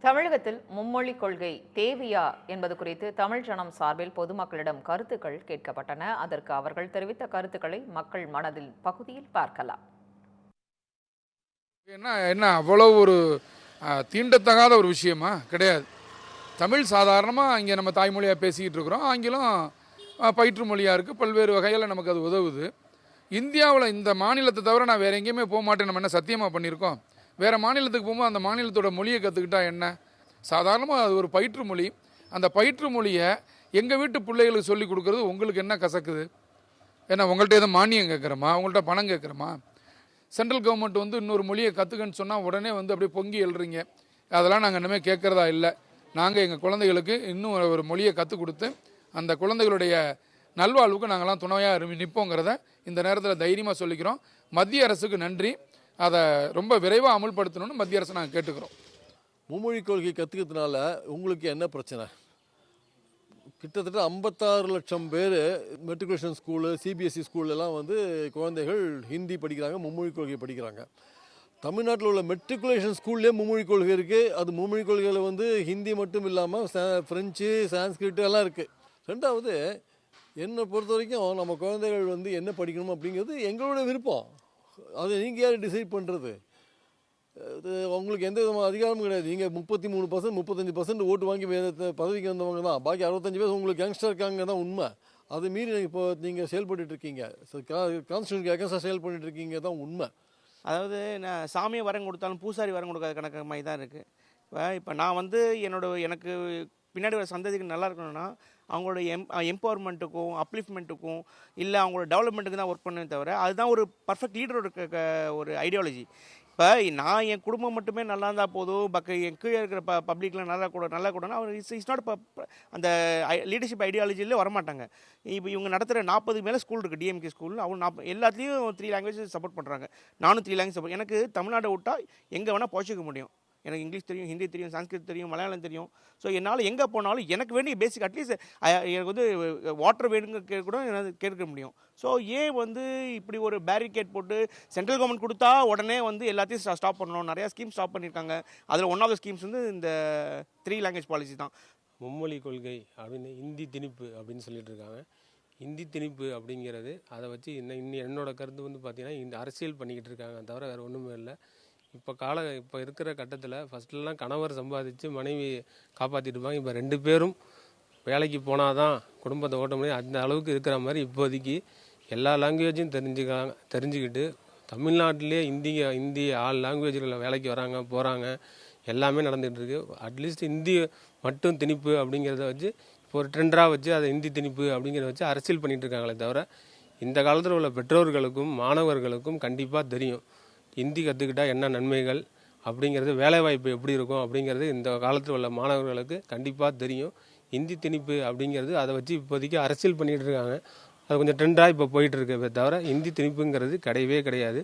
தமிழகத்தில் மும்மொழிக் கொள்கை தேவையா என்பது குறித்து தமிழ் ஜனம் சார்பில் பொதுமக்களிடம் கருத்துக்கள் கேட்கப்பட்டன. அதற்கு அவர்கள் தெரிவித்த கருத்துக்களை மக்கள் மனதில் பகுதியில் பார்க்கலாம். என்ன என்ன அவ்வளோ ஒரு தீண்டத்தகாத ஒரு விஷயமா கிடையாது. தமிழ் சாதாரணமாக இங்கே நம்ம தாய்மொழியாக பேசிக்கிட்டு இருக்கிறோம். ஆங்கிலம் பயிற்று மொழியாக இருக்குது. பல்வேறு வகையில் நமக்கு அது உதவுது. இந்தியாவில் இந்த மாநிலத்தை தவிர நான் வேறு எங்கேயுமே போக மாட்டேன் நம்ம என்ன சத்தியமாக பண்ணியிருக்கோம். வேறு மாநிலத்துக்கு போகும்போது அந்த மாநிலத்தோட மொழியை கற்றுக்கிட்டா என்ன? சாதாரணமாக அது ஒரு பயிற்று மொழி. அந்த பயிற்று மொழியை எங்கள் வீட்டு பிள்ளைகளுக்கு சொல்லிக் கொடுக்குறது உங்களுக்கு என்ன கசக்குது? ஏன்னா உங்கள்கிட்ட எதுவும் மானியம் கேட்குறோமா? உங்கள்கிட்ட பணம் கேட்குறோமா? சென்ட்ரல் கவர்மெண்ட் இன்னொரு மொழியை கற்றுக்கன்னு சொன்னால் உடனே அப்படியே பொங்கி எழுறீங்க. அதெல்லாம் நாங்கள் இனிமேல் கேட்குறதா இல்லை. நாங்கள் எங்கள் குழந்தைகளுக்கு இன்னும் ஒரு மொழியை கற்றுக் கொடுத்து அந்த குழந்தைகளுடைய நல்வாழ்வுக்கு நாங்கள்லாம் துணையாக நிற்போங்கிறத இந்த நேரத்தில் தைரியமாக சொல்லிக்கிறோம். மத்திய அரசுக்கு நன்றி. அதை ரொம்ப விரைவாக அமுல்படுத்தணும்னு மத்திய அரசு நாங்கள் கேட்டுக்கிறோம். மும்மொழி கொள்கை கற்றுக்கிறதுனால உங்களுக்கு என்ன பிரச்சனை? கிட்டத்தட்ட 56 லட்சம் பேர் மெட்ரிகுலேஷன் ஸ்கூலு, சிபிஎஸ்சி ஸ்கூல்லலாம் குழந்தைகள் ஹிந்தி படிக்கிறாங்க, மும்மொழி கொள்கை படிக்கிறாங்க. தமிழ்நாட்டில் உள்ள மெட்ரிகுலேஷன் ஸ்கூல்லே மும்மொழி கொள்கை இருக்குது. அது மும்மொழி கொள்கையில் ஹிந்தி மட்டும் இல்லாமல் ஃப்ரெஞ்சு, சான்ஸ்கிரிட் எல்லாம் இருக்குது. ரெண்டாவது, என்னை பொறுத்த வரைக்கும் நம்ம குழந்தைகள் என்ன படிக்கணும் அப்படிங்கிறது எங்களோட விருப்பம். அதை நீங்கள் யார் டிசைட் பண்ணுறது? உங்களுக்கு எந்த விதமான அதிகாரமும் கிடையாது. நீங்கள் 33%, 35% ஓட்டு வாங்கி பதவிக்கு வந்தவங்க தான். பாக்கி 65% உங்களுக்கு யங்ஸ்டர் இருக்காங்க தான் உண்மை. அதை மீறி நீங்கள் செயல்பட்டு இருக்கீங்க. கான்ஸ்டியூஷனுக்கு அகேன்ஸ்டாக செயல்பட்டு இருக்கீங்க தான் உண்மை. அதாவது நான் சாமியை வரம் கொடுத்தாலும் பூசாரி வரம் கொடுக்காத கணக்கு மாதிரி தான் இருக்குது. இப்போ நான் எனக்கு பின்னாடி ஒரு சந்ததிக்கு நல்லா இருக்கணும்னா அவங்களோட எம்பவர்மெண்ட்டுக்கும் அப்லிஃப்ட்மெண்ட்டுக்கும் இல்லை அவங்களோட டெவலப்மெண்ட்டுக்கு தான் ஒர்க் பண்ணவே தவிர அதுதான் ஒரு பர்ஃபெக்ட் லீடரோட ஒரு ஐடியாலஜி. இப்போ நான் என் குடும்பம் மட்டுமே நல்லா இருந்தால் போதும், என் கீழே இருக்கிற பப்ளிக்லாம் நல்லா கூடனா அவர் இஸ் நாட் அந்த லீடர்ஷிப் ஐடியாலஜியில் வரமாட்டாங்க. இப்போ இவங்க நடத்துகிற 40 மேலே ஸ்கூல் இருக்குது, டிஎம்கே ஸ்கூல். அவங்க எல்லாத்துலேயும் 3 லாங்குவேஜ் சப்போர்ட் பண்ணுறாங்க. நானும் 3 லாங்குவேஜ் சப்போர்ட். எனக்கு தமிழ்நாட்டை விட்டால் எங்கே வேணால் பொழைச்சிக்க முடியும். எனக்கு இங்கிலீஷ் தெரியும், ஹிந்தி தெரியும், சான்ஸ்கிரிட் தெரியும், மலையாளம் தெரியும். ஸோ என்னால் எங்கே போனாலும் எனக்கு வேண்டிய பேசிக் அட்லீஸ்ட் எனக்கு வாட்டர் வேணுங்க கூட என்னால் கேட்க முடியும். ஸோ ஏன் இப்படி ஒரு பேரிகேட் போட்டு சென்ட்ரல் கவர்மெண்ட் கொடுத்தா உடனே எல்லாத்தையும் ஸ்டாப் பண்ணணும்? நிறையா ஸ்கீம் ஸ்டாப் பண்ணியிருக்காங்க. அதில் ஒன் ஆஃப் த ஸ்கீம்ஸ் இந்த 3 லாங்குவேஜ் பாலிசி தான். மும்மொழி கொள்கை அப்படின்னு ஹிந்தி திணிப்பு அப்படின்னு சொல்லிட்டு இருக்காங்க. ஹிந்தி திணிப்பு அப்படிங்கிறது அதை வச்சு என்னோட கருத்து பார்த்தீங்கன்னா இந்த அரசியல் பண்ணிக்கிட்டு இருக்காங்க தவிர வேறு ஒன்றுமே இல்லை. இப்போ இருக்கிற கட்டத்தில் ஃபஸ்ட்லாம் கணவர் சம்பாதிச்சு மனைவி காப்பாற்றிட்டு இருப்பாங்க. இப்போ 2 பேரும் வேலைக்கு போனால் தான் குடும்பத்தை ஓட்ட முடியும். அந்த அளவுக்கு இருக்கிற மாதிரி இப்போதைக்கு எல்லா லாங்குவேஜும் தெரிஞ்சுக்கிட்டு தமிழ்நாட்டிலே ஹிந்தி ஆல் லாங்குவேஜில் வேலைக்கு வராங்க, போகிறாங்க, எல்லாமே நடந்துகிட்ருக்கு. அட்லீஸ்ட் ஹிந்தி மட்டும் திணிப்பு அப்படிங்கிறத வச்சு இப்போ ஒரு ட்ரெண்டாக வச்சு அதை ஹிந்தி திணிப்பு அப்படிங்கிறத வச்சு அரசியல் பண்ணிகிட்டு இருக்காங்களே தவிர இந்த காலத்தில் உள்ள பெற்றோர்களுக்கும் மாணவர்களுக்கும் கண்டிப்பாக தெரியும் ஹிந்தி கற்றுக்கிட்டால் என்ன நன்மைகள் அப்படிங்கிறது, வேலைவாய்ப்பு எப்படி இருக்கும் அப்படிங்கிறது இந்த காலத்தில் உள்ள மாணவர்களுக்கு கண்டிப்பாக தெரியும். ஹிந்தி திணிப்பு அப்படிங்கிறது அதை வச்சு இப்போதைக்கு அரசியல் பண்ணிகிட்டு இருக்காங்க. அது கொஞ்சம் ட்ரெண்டாக இப்போ போயிட்டுருக்கு தவிர ஹிந்தி திணிப்புங்கிறது கிடையவே கிடையாது.